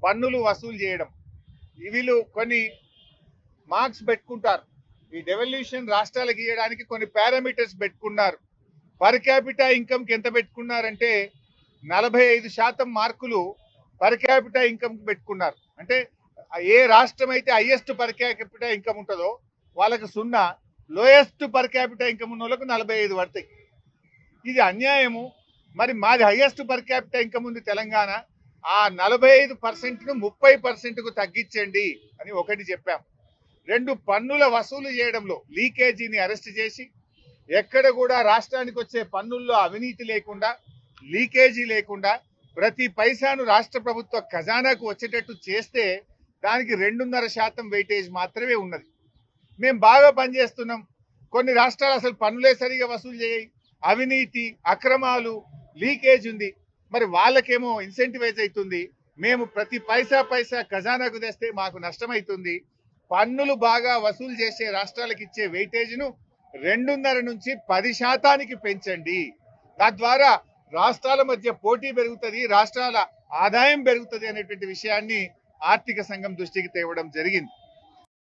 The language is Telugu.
పన్నులు వసూలు చేయడం. వీళ్ళు కొన్ని మార్క్స్ పెట్టుకుంటారు. ఈ డెవల్యూషన్ రాష్ట్రాలకు ఇవ్వడానికి కొన్ని పారామీటర్స్ పెట్టుకున్నారు. పర్ క్యాపిటా ఇన్కమ్ కి ఎంత పెట్టుకున్నారంటే 45% మార్కులు పర్ క్యాపిటా ఇన్కమ్ కి పెట్టుకున్నారు. అంటే ఏ రాష్ట్రం అయితే హైయెస్ట్ పర్ క్యాపిటా ఇన్కమ్ ఉంటుందో వాళ్ళకి 0, లోయెస్ట్ పర్ క్యాపిటా ఇన్కమ్ ఉన్న వాళ్ళకు 45 పడతాయి. ఇది అన్యాయము. మరి మాది హైయెస్ట్ పర్ క్యాపిటా ఇన్కమ్ ఉంది తెలంగాణ, ఆ 45%ను 30%కు తగ్గించండి అని ఒకటి చెప్పాం. 2, పన్నుల వసూలు చేయడంలో లీకేజీని అరెస్ట్ చేసి ఎక్కడ కూడా రాష్ట్రానికి వచ్చే పన్నుల్లో అవినీతి లేకుండా, లీకేజీ లేకుండా ప్రతి పైసాను రాష్ట్ర ప్రభుత్వ ఖజానాకు వచ్చేటట్టు చేస్తే దానికి 2.5% వెయిటేజ్ మాత్రమే ఉన్నది. మేము బాగా పనిచేస్తున్నాం. కొన్ని రాష్ట్రాలు అసలు పన్నులే సరిగా వసూలు చేయి, అవినీతి, అక్రమాలు, లీకేజ్ ఉంది. మరి వాళ్ళకేమో ఇన్సెంటివైజ్ అవుతుంది. మేము ప్రతి పైసా ఖజానాకు తెస్తే మాకు నష్టమవుతుంది. పన్నులు బాగా వసూలు చేసే రాష్ట్రాలకు ఇచ్చే వెయిటేజ్ను 2.5 నుంచి 10% పెంచండి. తద్వారా రాష్ట్రాల మధ్య పోటీ పెరుగుతుంది, రాష్ట్రాల ఆదాయం పెరుగుతుంది అనేటువంటి విషయాన్ని ఆర్థిక సంఘం దృష్టికి తేవడం జరిగింది.